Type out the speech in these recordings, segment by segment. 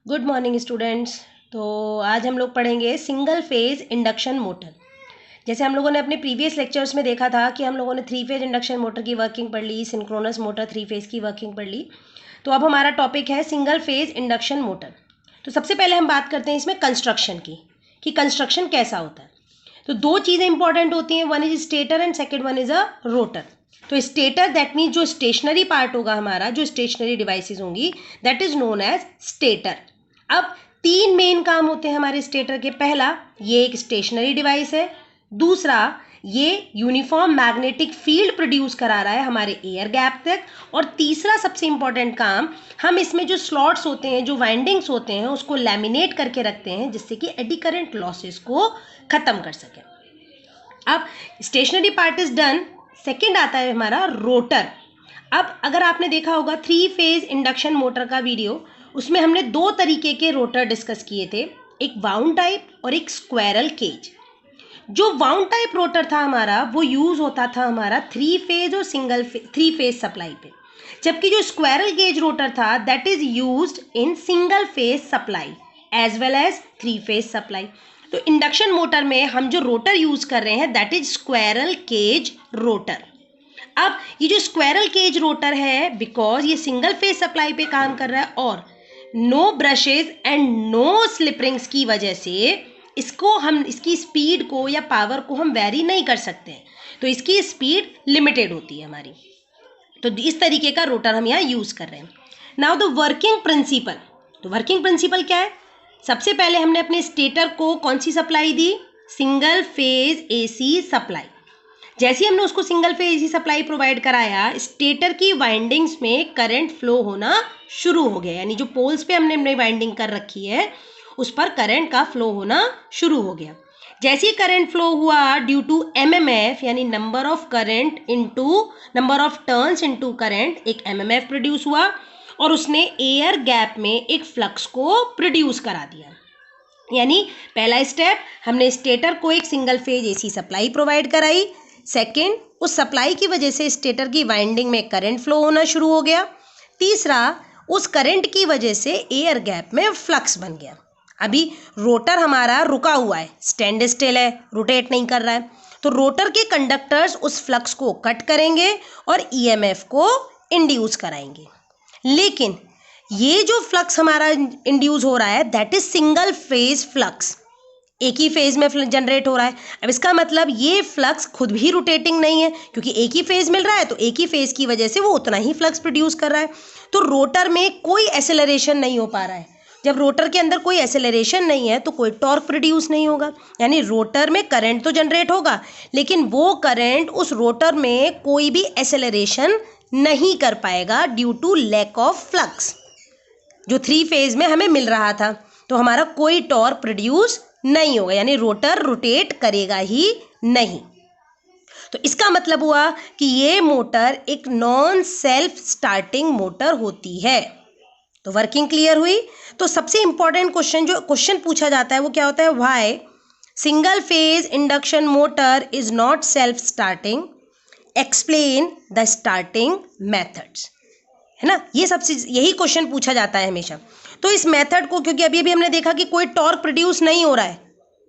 Good morning students. तो आज हम लोग पढ़ेंगे सिंगल फेज इंडक्शन मोटर। जैसे हम लोगों ने अपने प्रीवियस लेक्चर्स में देखा था कि हम लोगों ने 3 फेज इंडक्शन मोटर की वर्किंग पढ़ ली, सिंक्रोनस मोटर 3 फेज की वर्किंग पढ़ ली। तो अब हमारा टॉपिक है सिंगल फेज इंडक्शन मोटर। तो सबसे पहले हम बात करते हैं इसमें कंस्ट्रक्शन की, कि कंस्ट्रक्शन कैसा होता है। तो दो चीज़ें इंपॉर्टेंट होती हैं, one is stator and second one is a rotor. तो स्टेटर दैट मीन्स जो स्टेशनरी पार्ट होगा हमारा, जो स्टेशनरी डिवाइसेस होंगी, that is known as stator. अब तीन मेन काम होते हैं हमारे स्टेटर के। पहला, ये एक स्टेशनरी डिवाइस है। दूसरा, ये यूनिफॉर्म मैग्नेटिक फील्ड प्रोड्यूस करा रहा है हमारे एयर गैप तक। और तीसरा सबसे इंपॉर्टेंट काम, हम इसमें जो स्लॉट्स होते हैं, जो वाइंडिंग्स होते हैं, उसको लैमिनेट करके रखते हैं जिससे कि एडी करंट लॉसेस को खत्म कर सकें। अब stationary part is done. Second आता है हमारा रोटर। अब अगर आपने देखा होगा 3 फेज इंडक्शन मोटर का वीडियो, उसमें हमने दो तरीके के रोटर डिस्कस किए थे, एक वाउंड टाइप और एक स्क्वायरल केज। जो वाउंड टाइप रोटर था हमारा, वो यूज होता था हमारा 3 फेज और 3 फेज सप्लाई पे, जबकि जो स्क्वायरल केज रोटर था that is used in single phase supply as well as 3 phase supply. तो इंडक्शन मोटर में हम जो रोटर यूज कर रहे हैं that is squirrel cage rotor. अब ये जो स्क्वायरल केज रोटर है, बिकॉज ये सिंगल फेज सप्लाई पे काम कर रहा है और no brushes and no slip rings की वजह से इसको हम, इसकी स्पीड को या पावर को हम वेरी नहीं कर सकते हैं। तो इसकी स्पीड लिमिटेड होती है हमारी। तो इस तरीके का रोटर हम यहाँ यूज कर रहे हैं। Now the working principle. तो वर्किंग प्रिंसिपल क्या है? सबसे पहले हमने अपने स्टेटर को कौन सी सप्लाई दी? Single phase AC supply. जैसे ही हमने उसको single phase AC supply provide कराया, स्टेटर की वाइंडिंग्स में करंट फ्लो होना शुरू हो गया। यानी जो पोल्स पे हमने अपनी वाइंडिंग कर रखी है उस पर करंट का फ्लो होना शुरू हो गया। जैसे ही करंट फ्लो हुआ, ड्यू टू एमएमएफ यानी number of current into number of turns into current, एक एमएमएफ प्रोड्यूस हुआ और उसने एयर गैप में एक फ्लक्स को प्रोड्यूस करा दिया। यानी पहला स्टेप, हमने स्टेटर को एक single phase AC supply provide कराई। सेकेंड, उस सप्लाई की वजह से स्टेटर की वाइंडिंग में करंट फ्लो होना शुरू हो गया। तीसरा, उस करंट की वजह से एयर गैप में फ्लक्स बन गया। अभी रोटर हमारा रुका हुआ है, स्टैंड स्टिल है, रोटेट नहीं कर रहा है। तो रोटर के कंडक्टर्स उस फ्लक्स को कट करेंगे और ईएमएफ को इंड्यूस कराएंगे। लेकिन ये जो फ्लक्स हमारा इंड्यूस हो रहा है that is single phase flux, एक ही फेज में जनरेट हो रहा है। अब इसका मतलब ये फ्लक्स खुद भी रोटेटिंग नहीं है, क्योंकि एक ही फेज मिल रहा है तो एक ही फेज की वजह से वो उतना ही फ्लक्स प्रोड्यूस कर रहा है। तो रोटर में कोई एक्सेलरेशन नहीं हो पा रहा है। जब रोटर के अंदर कोई एक्सेलरेशन नहीं है तो कोई टॉर्क प्रोड्यूस नहीं होगा। यानी रोटर में करंट तो जनरेट होगा लेकिन वो करंट उस रोटर में कोई भी एक्सेलरेशन नहीं कर पाएगा due to lack of flux जो 3 फेज में हमें मिल रहा था। तो हमारा कोई टॉर्क प्रोड्यूस नहीं होगा, यानी रोटर रोटेट करेगा ही नहीं। तो इसका मतलब हुआ कि ये मोटर एक नॉन सेल्फ स्टार्टिंग मोटर होती है। तो वर्किंग क्लियर हुई। तो सबसे इंपॉर्टेंट क्वेश्चन, जो क्वेश्चन पूछा जाता है वो क्या होता है? Why single phase induction motor is not self starting, explain the starting methods, है ना। ये सबसे यही क्वेश्चन पूछा जाता है हमेशा। तो इस मेथड को, क्योंकि अभी हमने देखा कि कोई टॉर्क प्रोड्यूस नहीं हो रहा है,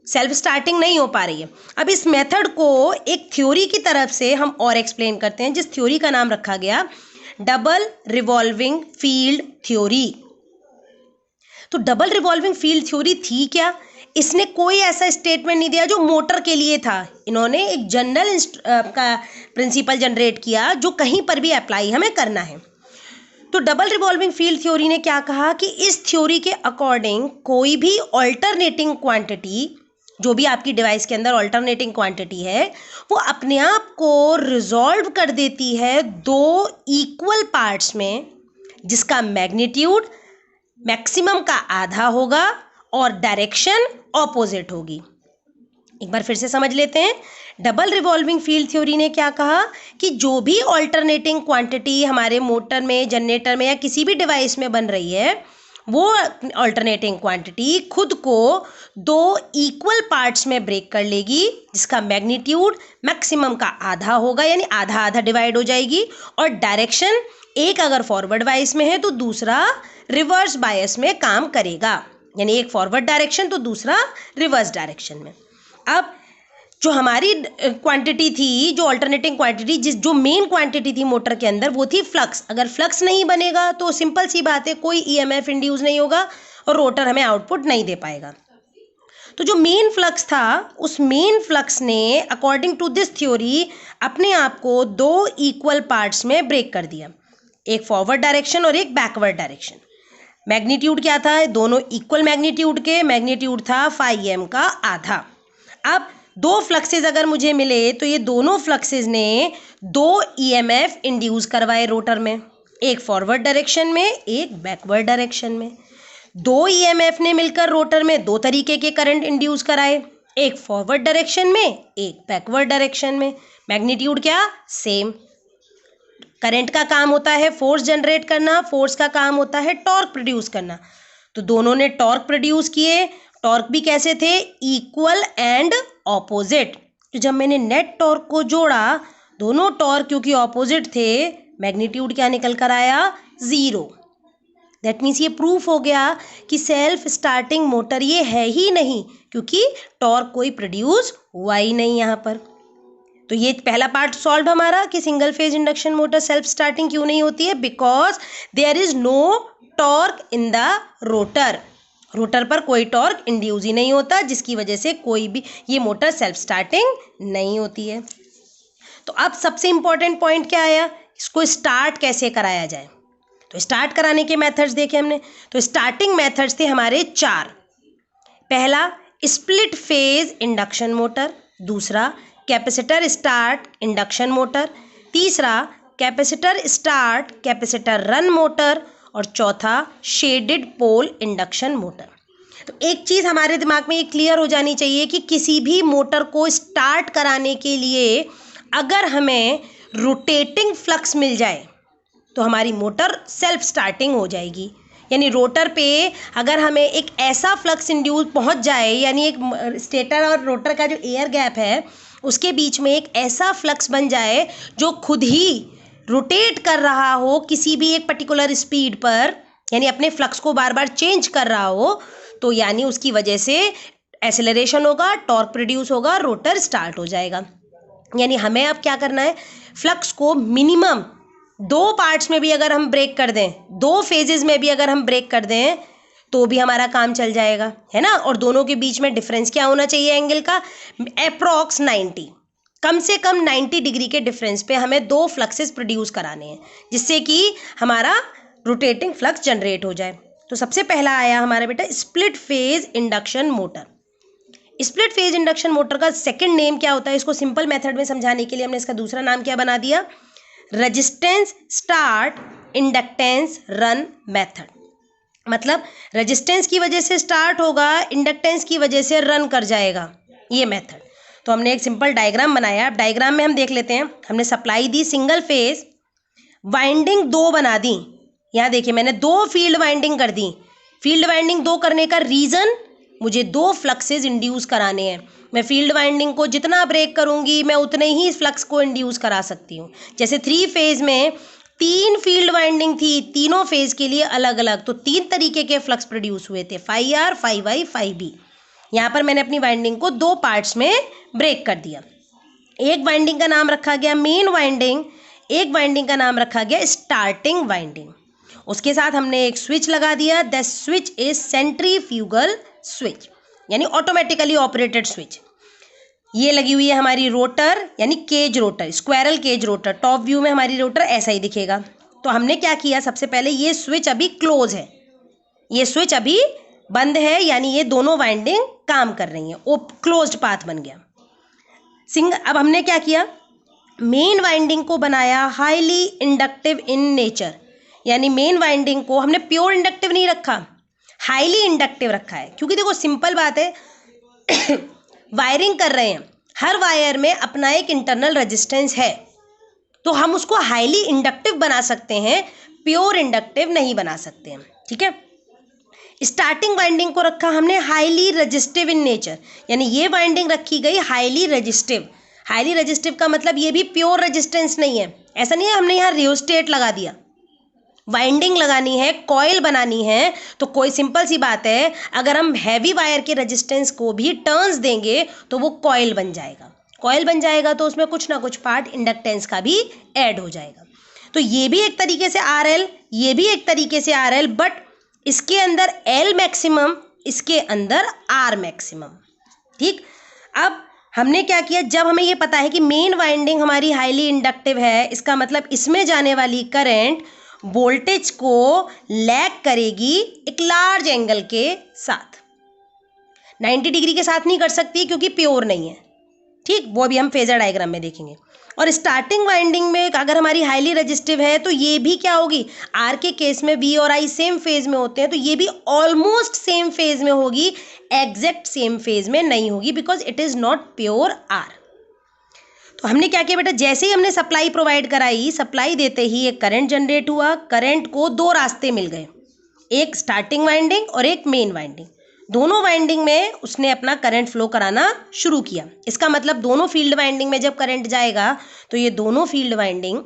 सेल्फ स्टार्टिंग नहीं हो पा रही है। अब इस मेथड को एक थ्योरी की तरफ से हम और एक्सप्लेन करते हैं, जिस थ्योरी का नाम रखा गया डबल रिवॉल्विंग फील्ड थ्योरी। तो डबल रिवॉल्विंग फील्ड थ्योरी थी क्या? इसने कोई ऐसा स्टेटमेंट नहीं दिया जो मोटर के लिए था। इन्होंने एक जनरल का प्रिंसिपल जनरेट किया जो कहीं पर भी अप्लाई हमें करना है। तो डबल रिवॉल्विंग फील्ड थ्योरी ने क्या कहा कि इस थ्योरी के अकॉर्डिंग कोई भी ऑल्टरनेटिंग क्वांटिटी, जो भी आपकी डिवाइस के अंदर ऑल्टरनेटिंग क्वांटिटी है, वो अपने आप को रिजॉल्व कर देती है दो इक्वल पार्ट्स में, जिसका मैग्नीट्यूड मैक्सिमम का आधा होगा और डायरेक्शन ऑपोजिट होगी। एक बार फिर से समझ लेते हैं। डबल रिवॉल्विंग फील्ड थ्योरी ने क्या कहा कि जो भी ऑल्टरनेटिंग क्वांटिटी हमारे मोटर में, जनरेटर में या किसी भी डिवाइस में बन रही है, वो अल्टरनेटिंग क्वांटिटी खुद को दो इक्वल पार्ट्स में ब्रेक कर लेगी, जिसका मैग्नीट्यूड मैक्सिमम का आधा होगा, यानी आधा आधा डिवाइड हो जाएगी, और डायरेक्शन एक अगर फॉरवर्ड बायस में है तो दूसरा रिवर्स बायस में काम करेगा, यानी एक फॉरवर्ड डायरेक्शन तो दूसरा रिवर्स डायरेक्शन में। अब जो हमारी क्वांटिटी थी, जो अल्टरनेटिंग क्वांटिटी, जो मेन क्वांटिटी थी मोटर के अंदर, वो थी फ्लक्स। अगर फ्लक्स नहीं बनेगा तो सिंपल सी बात है, कोई ईएमएफ इंड्यूस नहीं होगा और रोटर हमें आउटपुट नहीं दे पाएगा। तो जो मेन फ्लक्स था, उस मेन फ्लक्स ने अकॉर्डिंग टू दिस थ्योरी अपने आप को दो इक्वल पार्ट्स में ब्रेक कर दिया, एक फॉरवर्ड डायरेक्शन और एक बैकवर्ड डायरेक्शन। मैग्नीट्यूड क्या था? दोनों इक्वल मैग्नीट्यूड के, मैग्नीट्यूड था फाई एम का आधा। अब दो फ्लक्सेस अगर मुझे मिले तो ये दोनों फ्लक्सेस ने दो ईएमएफ इंड्यूस करवाए रोटर में, एक फॉरवर्ड डायरेक्शन में, एक बैकवर्ड डायरेक्शन में। दो ईएमएफ ने मिलकर रोटर में दो तरीके के करंट इंड्यूस कराए, एक फॉरवर्ड डायरेक्शन में, एक बैकवर्ड डायरेक्शन में। मैग्नीट्यूड क्या? सेम। करंट का काम होता है फोर्स जनरेट करना, फोर्स का काम होता है टॉर्क प्रोड्यूस करना। तो दोनों ने टॉर्क प्रोड्यूस किए। टॉर्क भी कैसे थे? Equal and opposite. तो जब मैंने नेट टॉर्क को जोड़ा, दोनों टॉर्क क्योंकि ऑपोजिट थे, मैग्नीट्यूड क्या निकल कर आया? 0। दैट मीन्स ये प्रूफ हो गया कि सेल्फ स्टार्टिंग मोटर ये है ही नहीं, क्योंकि टॉर्क कोई प्रोड्यूस हुआ ही नहीं यहाँ पर। तो ये पहला पार्ट सॉल्व हमारा कि single phase induction motor self starting क्यों नहीं होती है, because there is no torque in the rotor. Rotor पर कोई टॉर्क इंड्यूस ही नहीं होता, जिसकी वजह से कोई भी ये मोटर सेल्फ स्टार्टिंग नहीं होती है। तो अब सबसे इंपॉर्टेंट पॉइंट क्या आया, इसको स्टार्ट कैसे कराया जाए। तो स्टार्ट कराने के मेथड्स देखे हमने। तो स्टार्टिंग मेथड्स थे हमारे 4। पहला स्प्लिट फेज इंडक्शन मोटर, दूसरा कैपेसिटर स्टार्ट इंडक्शन मोटर, तीसरा capacitor start capacitor run motor, और चौथा शेडेड पोल इंडक्शन मोटर। तो एक चीज़ हमारे दिमाग में ये क्लियर हो जानी चाहिए कि किसी भी मोटर को स्टार्ट कराने के लिए अगर हमें रोटेटिंग फ्लक्स मिल जाए तो हमारी मोटर सेल्फ स्टार्टिंग हो जाएगी। यानी रोटर पे अगर हमें एक ऐसा फ्लक्स इंड्यूस पहुंच जाए, यानी एक स्टेटर और रोटर का जो एयर गैप है उसके बीच में एक ऐसा फ्लक्स बन जाए जो खुद ही रोटेट कर रहा हो किसी भी एक पर्टिकुलर स्पीड पर, यानी अपने फ्लक्स को बार बार चेंज कर रहा हो, तो यानी उसकी वजह से एक्सेलरेशन होगा, टॉर्क प्रोड्यूस होगा, रोटर स्टार्ट हो जाएगा। यानी हमें अब क्या करना है, फ्लक्स को मिनिमम 2 पार्ट्स में भी अगर हम ब्रेक कर दें, 2 फेजेस में भी अगर हम ब्रेक कर दें तो भी हमारा काम चल जाएगा, है ना। और दोनों के बीच में डिफरेंस क्या होना चाहिए एंगल का? अप्रॉक्स 90, कम से कम 90 डिग्री के डिफरेंस पे हमें 2 फ्लक्सेस प्रोड्यूस कराने हैं, जिससे कि हमारा रोटेटिंग फ्लक्स जनरेट हो जाए। तो सबसे पहला आया हमारा बेटा split phase induction motor. Split phase induction motor का सेकंड नेम क्या होता है, इसको सिंपल मेथड में समझाने के लिए हमने इसका दूसरा नाम क्या बना दिया, resistance start inductance run method. मतलब रेजिस्टेंस की वजह से स्टार्ट होगा, इंडक्टेंस की वजह से रन कर जाएगा, ये मेथड। तो हमने एक सिंपल डायग्राम बनाया। अब डायग्राम में हम देख लेते हैं। हमने सप्लाई दी सिंगल फेज, वाइंडिंग 2 बना दी। यहाँ देखिए मैंने 2 फील्ड वाइंडिंग कर दी। फील्ड वाइंडिंग 2 करने का रीज़न, मुझे 2 फ्लक्सेस इंड्यूस कराने हैं। मैं फील्ड वाइंडिंग को जितना ब्रेक करूँगी मैं उतने ही फ्लक्स को इंड्यूस करा सकती हूँ। जैसे 3 फेज में 3 फील्ड वाइंडिंग थी, तीनों फेज के लिए अलग अलग, तो 3 तरीके के फ्लक्स प्रोड्यूस हुए थे, phi r, phi y, phi b। यहाँ पर मैंने अपनी वाइंडिंग को 2 पार्ट्स में ब्रेक कर दिया। एक वाइंडिंग का नाम रखा गया मेन वाइंडिंग, एक वाइंडिंग का नाम रखा गया स्टार्टिंग वाइंडिंग। उसके साथ हमने एक स्विच लगा दिया, the switch is centrifugal switch, यानी ऑटोमेटिकली ऑपरेटेड स्विच। ये लगी हुई है हमारी रोटर, यानी cage rotor, squirrel cage rotor. Top view में हमारी रोटर ऐसा ही दिखेगा। तो हमने क्या किया, सबसे पहले ये स्विच अभी क्लोज है, ये स्विच अभी बंद है, यानी ये दोनों वाइंडिंग काम कर रही हैं, वो क्लोज्ड पाथ बन गया। अब हमने क्या किया, मेन वाइंडिंग को बनाया हाईली इंडक्टिव इन नेचर, यानी मेन वाइंडिंग को हमने प्योर इंडक्टिव नहीं रखा, हाईली इंडक्टिव रखा है। क्योंकि देखो सिंपल बात है वायरिंग कर रहे हैं, हर वायर में अपना एक इंटरनल रेजिस्टेंस है, तो हम उसको हाईली इंडक्टिव बना सकते हैं, प्योर इंडक्टिव नहीं बना सकते हैं, ठीक है। स्टार्टिंग वाइंडिंग को रखा हमने हाईली रेजिस्टिव इन नेचर, यानी ये वाइंडिंग रखी गई हाईली रेजिस्टिव। हाईली रेजिस्टिव का मतलब ये भी प्योर रेजिस्टेंस नहीं है, ऐसा नहीं है हमने यहाँ रियोस्टेट लगा दिया। वाइंडिंग लगानी है, कॉइल बनानी है, तो कोई सिंपल सी बात है, अगर हम हैवी वायर के रेजिस्टेंस को भी टर्न्स देंगे तो वो कॉइल बन जाएगा। कॉइल बन जाएगा तो उसमें कुछ ना कुछ पार्ट इंडक्टेंस का भी ऐड हो जाएगा। तो ये भी एक तरीके से RL, ये भी एक तरीके से RL, बट इसके अंदर L मैक्सिमम, इसके अंदर R मैक्सिमम। ठीक, अब हमने क्या किया, जब हमें ये पता है कि मेन वाइंडिंग हमारी हाईली इंडक्टिव है, इसका मतलब इसमें जाने वाली करंट वोल्टेज को लैग करेगी एक लार्ज एंगल के साथ। 90 डिग्री के साथ नहीं कर सकती क्योंकि प्योर नहीं है। ठीक, वो भी हम फेजर डायग्राम में देखेंगे। और स्टार्टिंग वाइंडिंग में अगर हमारी हाईली रेजिस्टिव है तो ये भी क्या होगी, आर के केस में V और I सेम फेज में होते हैं, तो ये भी ऑलमोस्ट सेम फेज में होगी, एग्जैक्ट सेम फेज में नहीं होगी, because it is not pure R। तो हमने क्या किया बेटा, जैसे ही हमने सप्लाई प्रोवाइड कराई, सप्लाई देते ही एक करंट जनरेट हुआ। करंट को दो रास्ते मिल गए, एक स्टार्टिंग वाइंडिंग और एक मेन वाइंडिंग। दोनों वाइंडिंग में उसने अपना करंट फ्लो कराना शुरू किया। इसका मतलब दोनों फील्ड वाइंडिंग में जब करंट जाएगा तो ये दोनों फील्ड वाइंडिंग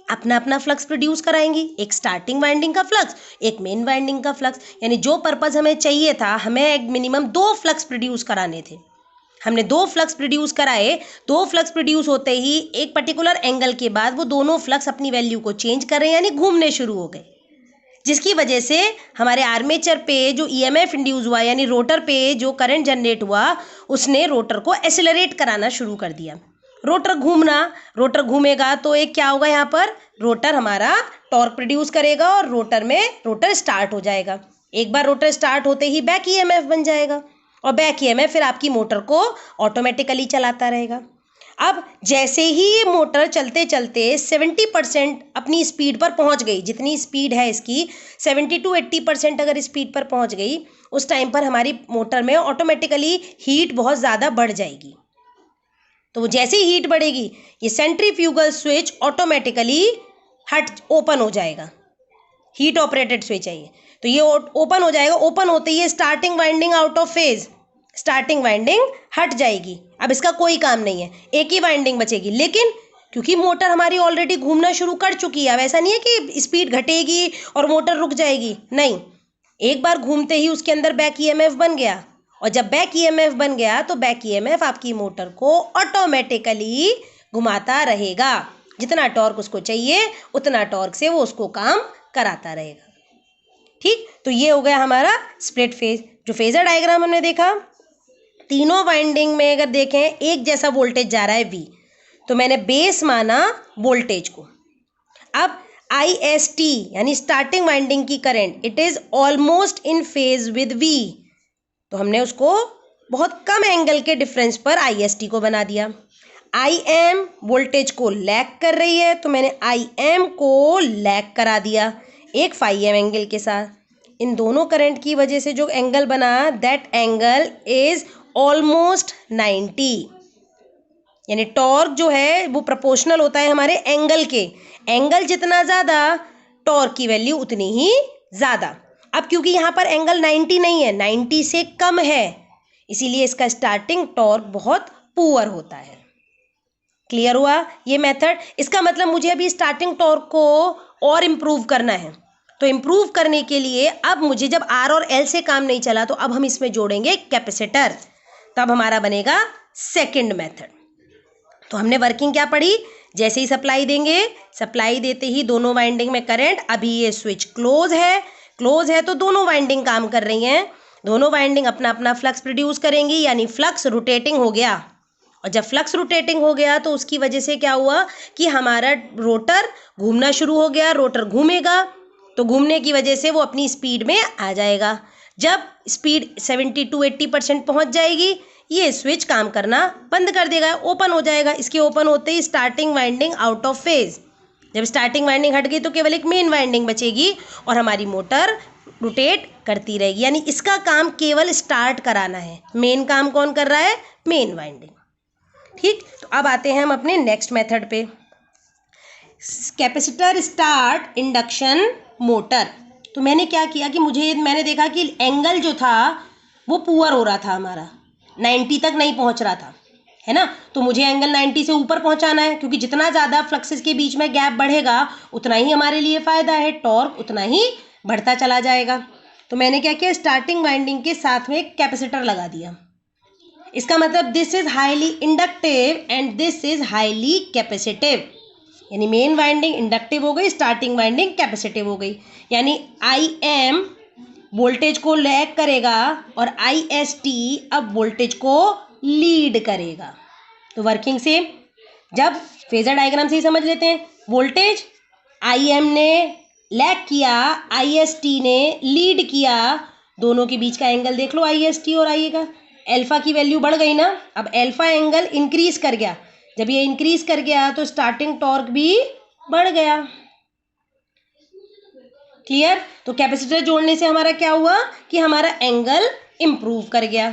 अपना अपना फ्लक्स प्रोड्यूस कराएंगी, एक स्टार्टिंग वाइंडिंग का फ्लक्स, एक मेन वाइंडिंग का फ्लक्स। यानी जो पर्पस हमें चाहिए था, हमें एक मिनिमम 2 फ्लक्स प्रोड्यूस कराने थे, हमने 2 फ्लक्स प्रोड्यूस कराए। 2 फ्लक्स प्रोड्यूस होते ही एक पर्टिकुलर एंगल के बाद वो दोनों फ्लक्स अपनी वैल्यू को चेंज कर रहे हैं, यानी घूमने शुरू हो गए, जिसकी वजह से हमारे आर्मेचर पे जो EMF इंड्यूस हुआ, यानी रोटर पे जो करंट जनरेट हुआ, उसने रोटर को एक्सेलरेट कराना शुरू कर दिया। रोटर घूमेगा तो एक क्या होगा, यहाँ पर रोटर हमारा टॉर्क प्रोड्यूस करेगा और रोटर स्टार्ट हो जाएगा। एक बार रोटर स्टार्ट होते ही बैक EMF बन जाएगा और बैक EMF फिर आपकी मोटर को ऑटोमेटिकली चलाता रहेगा। अब जैसे ही ये मोटर चलते चलते 70% अपनी स्पीड पर पहुंच गई, जितनी स्पीड है इसकी 70 to 80% अगर स्पीड पर पहुंच गई, उस टाइम पर हमारी मोटर में ऑटोमेटिकली हीट बहुत ज़्यादा बढ़ जाएगी। तो जैसे ही हीट बढ़ेगी, ये सेंट्रीफ्यूगल स्विच ऑटोमेटिकली ओपन हो जाएगा। हीट ऑपरेटेड स्विच है ये, तो ये ओपन हो जाएगा। ओपन होते ही starting winding out of phase, starting winding हट जाएगी। अब इसका कोई काम नहीं है, एक ही वाइंडिंग बचेगी। लेकिन क्योंकि मोटर हमारी ऑलरेडी घूमना शुरू कर चुकी है, अब ऐसा नहीं है कि स्पीड घटेगी और मोटर रुक जाएगी, नहीं, एक बार घूमते ही उसके अंदर बैक EMF बन गया, और जब बैक EMF बन गया तो बैक EMF आपकी मोटर को ऑटोमेटिकली घुमाता रहेगा। जितना टॉर्क उसको चाहिए उतना टॉर्क से वो उसको काम कराता रहेगा। ठीक, तो ये हो गया हमारा स्प्लिट फेज। जो फेजर डायग्राम हमने देखा, तीनों वाइंडिंग में अगर देखें एक जैसा वोल्टेज जा रहा है V, तो मैंने बेस माना वोल्टेज को। अब IST यानी स्टार्टिंग वाइंडिंग की current, it is almost in phase with V, तो हमने उसको बहुत कम एंगल के डिफरेंस पर IST को बना दिया। IM वोल्टेज को लैग कर रही है, तो मैंने IM को लैग करा दिया एक phi m एंगल के साथ। इन दोनों करंट की वजह से जो एंगल बना, दैट एंगल इज ऑलमोस्ट 90, यानी टॉर्क जो है वो प्रोपोर्शनल होता है हमारे एंगल के। एंगल जितना ज़्यादा, टॉर्क की वैल्यू उतनी ही ज़्यादा। अब क्योंकि यहाँ पर एंगल 90 नहीं है, 90 से कम है, इसीलिए इसका स्टार्टिंग टॉर्क बहुत पुअर होता है। क्लियर हुआ ये मेथड? इसका मतलब मुझे अभी स्टार्टिंग टॉर्क को और इम्प्रूव करना है, तो इम्प्रूव करने के लिए अब मुझे जब R और L से काम नहीं चला, तो अब हम इसमें जोड़ेंगे कैपेसिटर, तब हमारा बनेगा सेकंड मेथड। तो हमने वर्किंग क्या पढ़ी, जैसे ही सप्लाई देंगे, सप्लाई देते ही दोनों वाइंडिंग में करंट, अभी ये स्विच क्लोज है तो दोनों वाइंडिंग काम कर रही हैं, दोनों वाइंडिंग अपना अपना फ्लक्स प्रोड्यूस करेंगी, यानी फ्लक्स रोटेटिंग हो गया। और जब फ्लक्स रोटेटिंग हो गया तो उसकी वजह से क्या हुआ कि हमारा रोटर घूमना शुरू हो गया, रोटर घूमेगा तो घूमने की वजह से वो अपनी स्पीड में आ जाएगा। जब स्पीड 70 to 80% पहुंच जाएगी, ये स्विच काम करना बंद कर देगा, ओपन हो जाएगा। इसके ओपन होते ही starting winding out of phase, जब स्टार्टिंग वाइंडिंग हट गई तो केवल एक मेन वाइंडिंग बचेगी और हमारी मोटर रोटेट करती रहेगी। यानी इसका काम केवल स्टार्ट कराना है, मेन काम कौन कर रहा है, मेन वाइंडिंग। ठीक, तो अब आते हैं हम अपने नेक्स्ट मेथड पे, कैपेसिटर स्टार्ट इंडक्शन मोटर। तो मैंने क्या किया कि मैंने देखा कि एंगल जो था वो पुअर हो रहा था हमारा, 90 तक नहीं पहुंच रहा था, है ना। तो मुझे एंगल 90 से ऊपर पहुंचाना है, क्योंकि जितना ज़्यादा फ्लक्सेस के बीच में गैप बढ़ेगा उतना ही हमारे लिए फ़ायदा है, टॉर्क उतना ही बढ़ता चला जाएगा। तो मैंने क्या किया, स्टार्टिंग वाइंडिंग के साथ में एक कैपेसिटर लगा दिया। इसका मतलब this is highly inductive and this is highly capacitive, यानी मेन वाइंडिंग इंडक्टिव हो गई, स्टार्टिंग वाइंडिंग कैपेसिटिव हो गई। यानी IM वोल्टेज को लैग करेगा और IST अब वोल्टेज को लीड करेगा। तो वर्किंग सेम, जब फेजर डायग्राम से ही समझ लेते हैं, वोल्टेज IM ने लैग किया, IST ने लीड किया, दोनों के बीच का एंगल देख लो IST और IA का, अल्फा की वैल्यू बढ़ गई ना, अब अल्फा एंगल इंक्रीज कर गया, जब ये इंक्रीज कर गया तो स्टार्टिंग टॉर्क भी बढ़ गया। क्लियर। तो कैपेसिटर जोड़ने से हमारा क्या हुआ कि हमारा एंगल इंप्रूव कर गया।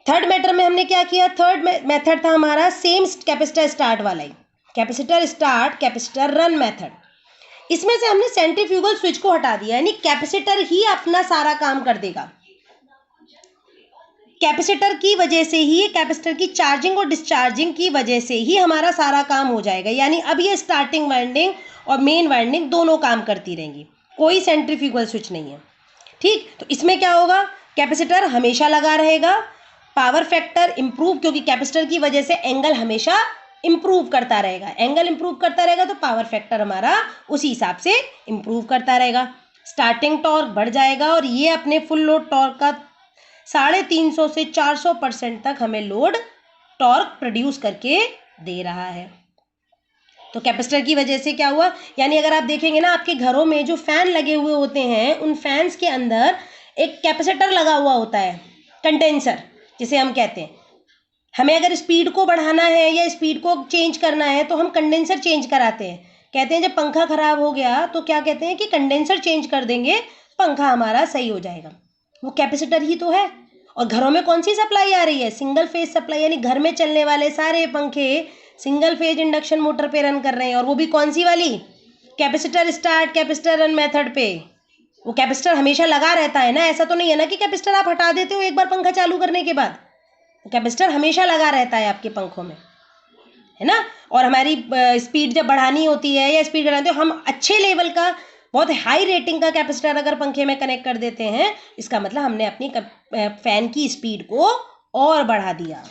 थर्ड मेथड में हमने क्या किया, थर्ड मेथड था हमारा सेम कैपेसिटर स्टार्ट वाला ही, capacitor start capacitor run method. इसमें से हमने सेंट्रीफ्यूगल स्विच को हटा दिया, यानी कैपेसिटर ही अपना सारा काम कर देगा। कैपेसिटर की वजह से ही, कैपेसिटर की चार्जिंग और डिस्चार्जिंग की वजह से ही हमारा सारा काम हो जाएगा। यानी अब ये स्टार्टिंग वाइंडिंग और मेन वाइंडिंग दोनों काम करती रहेंगी, कोई सेंट्रीफ्यूगल स्विच नहीं है। ठीक, तो इसमें क्या होगा, कैपेसिटर हमेशा लगा रहेगा, पावर फैक्टर इंप्रूव, क्योंकि कैपेसिटर की वजह से एंगल हमेशा इंप्रूव करता रहेगा, एंगल इंप्रूव करता रहेगा तो पावर फैक्टर हमारा उसी हिसाब से इंप्रूव करता रहेगा। स्टार्टिंग टॉर्क बढ़ जाएगा और ये अपने फुल लोड टॉर्क का 350 से 400% तक हमें लोड टॉर्क प्रोड्यूस करके दे रहा है। तो कैपेसिटर की वजह से क्या हुआ, यानी अगर आप देखेंगे ना, आपके घरों में जो फैन लगे हुए होते हैं उन फैंस के अंदर एक कैपेसिटर लगा हुआ होता है, कंडेंसर जिसे हम कहते हैं। हमें अगर स्पीड को बढ़ाना है या स्पीड को चेंज करना है तो हम कंडेंसर चेंज कराते हैं। कहते हैं जब पंखा खराब हो गया तो क्या कहते हैं कि कंडेंसर चेंज कर देंगे, पंखा हमारा सही हो जाएगा। वो कैपेसिटर ही तो है। और घरों में कौन सी सप्लाई आ रही है, सिंगल फेज सप्लाई, यानी घर में चलने वाले सारे पंखे सिंगल फेज इंडक्शन मोटर पे रन कर रहे हैं, और वो भी कौन सी वाली, capacitor start capacitor run method पे। वो कैपेसिटर हमेशा लगा रहता है ना, ऐसा तो नहीं है ना कि कैपेसिटर आप हटा देते हो एक बार पंखा चालू करने के बाद, कैपेसिटर हमेशा लगा रहता है आपके पंखों में, है ना। और हमारी स्पीड जब बढ़ानी होती है या स्पीड बढ़ानी होती है, हम अच्छे लेवल का, बहुत हाई रेटिंग का कैपेसिटर अगर पंखे में कनेक्ट कर देते हैं, इसका मतलब हमने अपनी फैन की स्पीड को और बढ़ा दिया।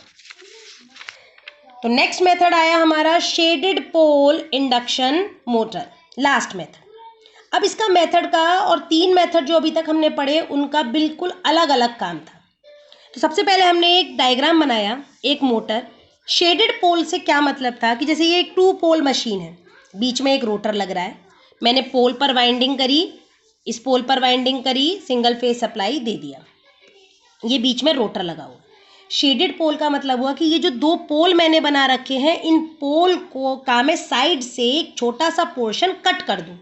तो नेक्स्ट मेथड आया हमारा shaded pole induction motor, last method. अब इसका मेथड का और 3 मेथड जो अभी तक हमने पढ़े उनका बिल्कुल अलग अलग काम था। तो सबसे पहले हमने एक डायग्राम बनाया, एक मोटर। शेडेड पोल से क्या मतलब था कि जैसे ये एक 2 पोल मशीन है, बीच में एक रोटर लग रहा है, मैंने पोल पर वाइंडिंग करी, इस पोल पर वाइंडिंग करी, सिंगल फेज सप्लाई दे दिया, ये बीच में रोटर लगा हुआ। शेडेड पोल का मतलब हुआ कि ये जो 2 पोल मैंने बना रखे हैं, इन पोल को का मैं साइड से एक छोटा सा पोर्शन कट कर दूं।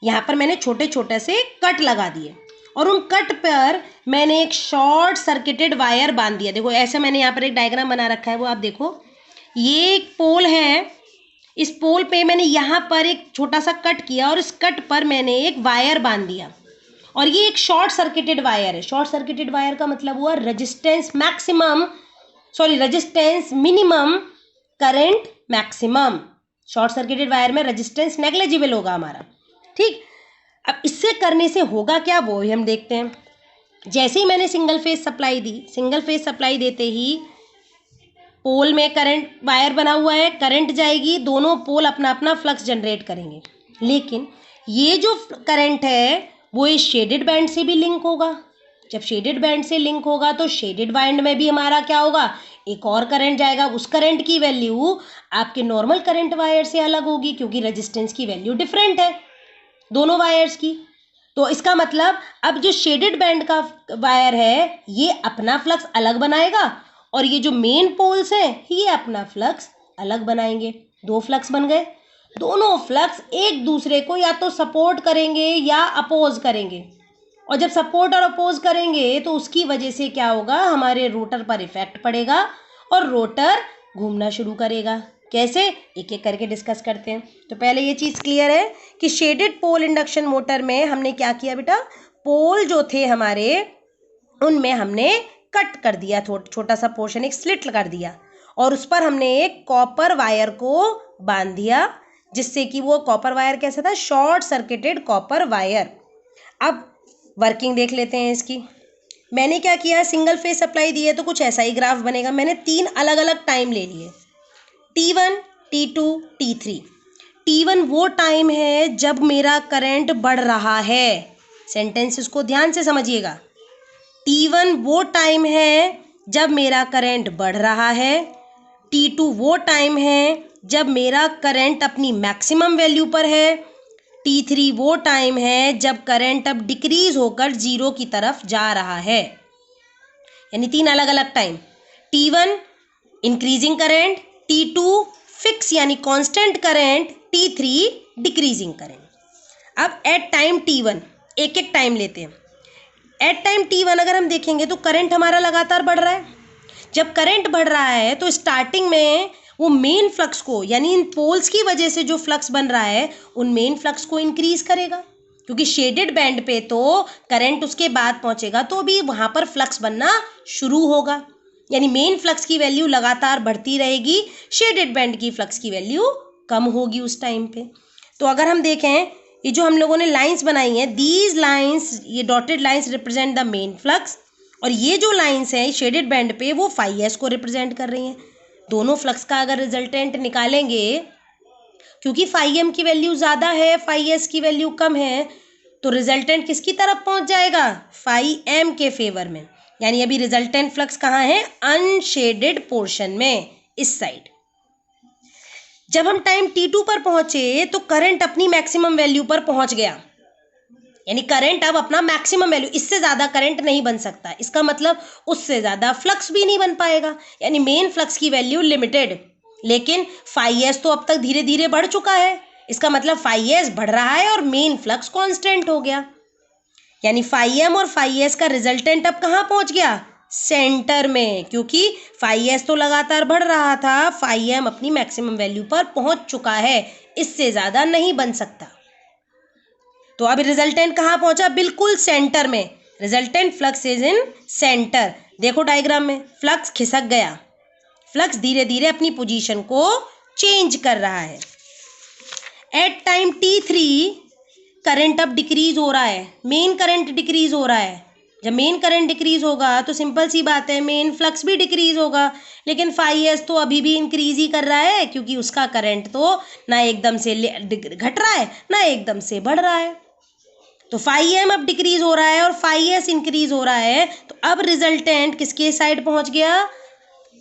यहाँ पर मैंने छोटे छोटे से कट लगा दिए और उन कट पर मैंने एक शॉर्ट सर्किटेड वायर बांध दिया। देखो ऐसे मैंने यहाँ पर एक डायग्राम बना रखा है, वो आप देखो, ये एक पोल है, इस पोल पे मैंने यहाँ पर एक छोटा सा कट किया और इस कट पर मैंने एक वायर बांध दिया, और ये एक शॉर्ट सर्किटेड वायर है। शॉर्ट सर्किटेड वायर का मतलब हुआ resistance minimum current maximum. Short circuited wire में रेजिस्टेंस नेग्लिजिबल होगा हमारा। ठीक, अब इससे करने से होगा क्या, वो ही हम देखते हैं। जैसे ही मैंने सिंगल फेज सप्लाई दी, सिंगल फेज सप्लाई देते ही पोल में करंट, वायर बना हुआ है, करंट जाएगी, दोनों पोल अपना अपना फ्लक्स जनरेट करेंगे। लेकिन ये जो करंट है वो इस शेडेड बैंड से भी लिंक होगा। जब शेडेड बैंड से लिंक होगा तो शेडेड बैंड में भी हमारा क्या होगा, एक और करंट जाएगा। उस करंट की वैल्यू आपके नॉर्मल करंट वायर से अलग होगी, क्योंकि रेजिस्टेंस की वैल्यू डिफरेंट है दोनों वायर्स की। तो इसका मतलब अब जो शेडेड बैंड का वायर है ये अपना फ्लक्स अलग बनाएगा, और ये जो मेन पोल्स हैं ये अपना फ्लक्स अलग बनाएंगे। 2 फ्लक्स बन गए। दोनों फ्लक्स एक दूसरे को या तो सपोर्ट करेंगे या अपोज करेंगे, और जब सपोर्ट और अपोज करेंगे तो उसकी वजह से क्या होगा, हमारे रोटर पर इफेक्ट पड़ेगा और रोटर घूमना शुरू करेगा। कैसे, एक एक करके डिस्कस करते हैं। तो पहले ये चीज़ क्लियर है कि शेडेड पोल इंडक्शन मोटर में हमने क्या किया बेटा, पोल जो थे हमारे उनमें हमने कट कर दिया, छोटा सा पोर्शन, एक स्लिट कर दिया, और उस पर हमने एक कॉपर वायर को बांध दिया, जिससे कि वो कॉपर वायर कैसा था, शॉर्ट सर्किटेड कॉपर वायर। अब वर्किंग देख लेते हैं इसकी। मैंने क्या किया, सिंगल फेज सप्लाई दी है तो कुछ ऐसा ही ग्राफ बनेगा। मैंने 3 अलग अलग टाइम ले लिए, T1, T2, T3। T1 वो टाइम है जब मेरा करंट बढ़ रहा है, सेंटेंस इसको ध्यान से समझिएगा। T1 वो टाइम है जब मेरा करंट बढ़ रहा है, T2 वो टाइम है जब मेरा करंट अपनी मैक्सिमम वैल्यू पर है, T3 वो टाइम है जब करंट अब डिक्रीज होकर 0 की तरफ जा रहा है। यानी 3 अलग अलग time, T1 increasing current, T2 fix यानी constant current, T3 decreasing current. अब एट टाइम T1 एक एक टाइम लेते हैं। एट टाइम T1 अगर हम देखेंगे तो करंट हमारा लगातार बढ़ रहा है। जब करंट बढ़ रहा है तो स्टार्टिंग में वो मेन फ्लक्स को, यानी इन पोल्स की वजह से जो फ्लक्स बन रहा है उन मेन फ्लक्स को इंक्रीज करेगा, क्योंकि शेडेड बैंड पे तो करंट उसके बाद पहुंचेगा तो भी वहां पर फ्लक्स बनना शुरू होगा, यानी मेन फ्लक्स की वैल्यू लगातार बढ़ती रहेगी, शेडेड बैंड की फ्लक्स की वैल्यू कम होगी उस टाइम पे। तो अगर हम देखें, ये जो हम लोगों ने लाइंस बनाई हैं, दीज लाइंस, ये dotted lines represent the main flux, और ये जो लाइंस हैं शेडेड बैंड पे वो फाई एस को रिप्रेजेंट कर रही हैं। दोनों फ्लक्स का अगर रिजल्टेंट निकालेंगे, क्योंकि फाई एम की वैल्यू ज़्यादा है, फाई एस की वैल्यू कम है, तो रिजल्टेंट किसकी तरफ पहुंच जाएगा, फाई एम के फेवर में। यानी अभी रिजल्टेंट फ्लक्स कहाँ है, अनशेडेड पोर्शन में, इस साइड। जब हम टाइम T2 पर पहुंचे तो करंट अपनी मैक्सिमम वैल्यू पर पहुंच गया, यानी करंट अब अपना मैक्सिमम वैल्यू, इससे ज़्यादा करंट नहीं बन सकता, इसका मतलब उससे ज़्यादा फ्लक्स भी नहीं बन पाएगा, यानी मेन फ्लक्स की वैल्यू लिमिटेड। लेकिन फाई एस तो अब तक धीरे धीरे बढ़ चुका है, इसका मतलब फाई एस बढ़ रहा है और मेन फ्लक्स कांस्टेंट हो गया, यानी फाई एम और फाई एस का रिजल्टेंट अब कहाँ पहुंच गया, सेंटर में, क्योंकि फाई एस तो लगातार बढ़ रहा था, फाई एम अपनी मैक्सिमम वैल्यू पर पहुंच चुका है, इससे ज़्यादा नहीं बन सकता। तो अब रिजल्टेंट कहाँ पहुंचा, बिल्कुल सेंटर में, resultant flux is in centre. देखो डायग्राम में, फ्लक्स खिसक गया, फ्लक्स धीरे धीरे अपनी पोजीशन को चेंज कर रहा है। एट टाइम T3 करंट अब डिक्रीज हो रहा है, मेन करंट डिक्रीज हो रहा है। जब मेन करंट डिक्रीज होगा तो सिंपल सी बात है, मेन फ्लक्स भी डिक्रीज होगा, लेकिन फाई एस तो अभी भी इंक्रीज ही कर रहा है, क्योंकि उसका करंट तो ना एकदम से घट रहा है ना एकदम से बढ़ रहा है। तो फाई एम अब डिक्रीज हो रहा है और फाई एस इंक्रीज हो रहा है, तो अब रिजल्टेंट किसके साइड पहुंच गया,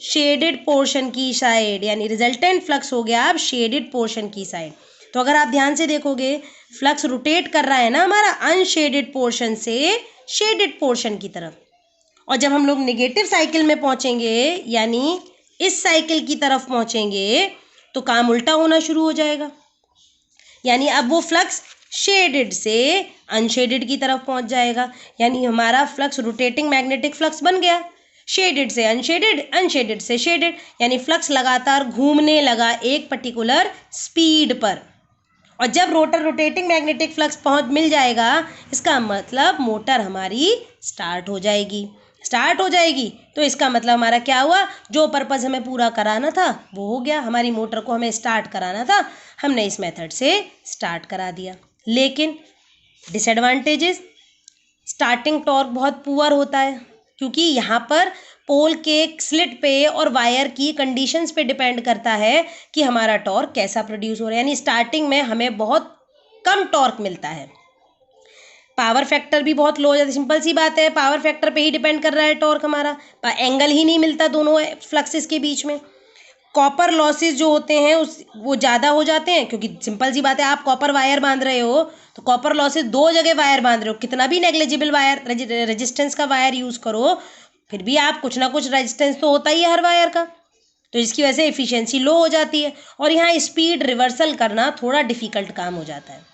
शेडेड पोर्शन की साइड, यानी रिजल्टेंट फ्लक्स हो गया अब शेडेड पोर्शन की साइड। तो अगर आप ध्यान से देखोगे, फ्लक्स रोटेट कर रहा है ना हमारा अनशेडेड पोर्शन से शेडेड पोर्शन की तरफ, और जब हम लोग नेगेटिव साइकिल में पहुंचेंगे, यानी इस साइकिल की तरफ पहुंचेंगे, तो काम उल्टा होना शुरू हो जाएगा, यानी अब वो फ्लक्स शेडेड से अनशेडेड की तरफ पहुंच जाएगा, यानी हमारा फ्लक्स रोटेटिंग मैग्नेटिक फ्लक्स बन गया, शेडेड से अनशेडेड, अनशेडेड से शेडेड, यानी फ्लक्स लगातार घूमने लगा एक पर्टिकुलर स्पीड पर। और जब रोटेटिंग मैग्नेटिक फ्लक्स मिल जाएगा, इसका मतलब मोटर हमारी स्टार्ट हो जाएगी। स्टार्ट हो जाएगी तो इसका मतलब हमारा क्या हुआ, जो पर्पज़ हमें पूरा कराना था वो हो गया, हमारी मोटर को हमें स्टार्ट कराना था, हमने इस मेथड से स्टार्ट करा दिया। लेकिन डिसएडवांटेजेस, स्टार्टिंग टॉर्क बहुत पुअर होता है, क्योंकि यहाँ पर पोल के स्लिट पे और वायर की कंडीशंस पे डिपेंड करता है कि हमारा टॉर्क कैसा प्रोड्यूस हो रहा है, यानी स्टार्टिंग में हमें बहुत कम टॉर्क मिलता है, पावर फैक्टर भी बहुत लो हो जाता है, सिंपल सी बात है, पावर फैक्टर पे ही डिपेंड कर रहा है टॉर्क हमारा, एंगल ही नहीं मिलता दोनों फ्लक्सेस के बीच में। कॉपर लॉसेस जो होते हैं वो ज़्यादा हो जाते हैं, क्योंकि सिंपल सी बात है, आप कॉपर वायर बांध रहे हो तो कॉपर लॉसेस 2 जगह वायर बांध रहे हो, कितना भी नेग्लिजिबल वायर रेजिस्टेंस का वायर यूज़ करो फिर भी आप कुछ ना कुछ रेजिस्टेंस तो होता ही है हर वायर का, तो इसकी वजह से एफिशिएंसी लो हो जाती है, और यहाँ स्पीड रिवर्सल करना थोड़ा डिफ़िकल्ट काम हो जाता है।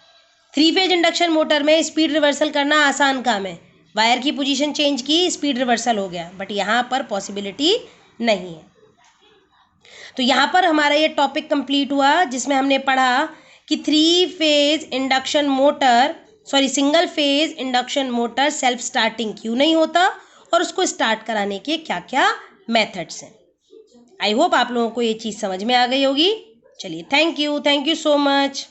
3 फेज इंडक्शन मोटर में स्पीड रिवर्सल करना आसान काम है, वायर की पोजीशन चेंज की, स्पीड रिवर्सल हो गया, बट यहाँ पर पॉसिबिलिटी नहीं है। तो यहाँ पर हमारा ये टॉपिक कंप्लीट हुआ जिसमें हमने पढ़ा कि single phase induction motor self starting क्यों नहीं होता और उसको स्टार्ट कराने के क्या क्या मेथड्स हैं। आई होप आप लोगों को ये चीज़ समझ में आ गई होगी। चलिए, थैंक यू सो मच।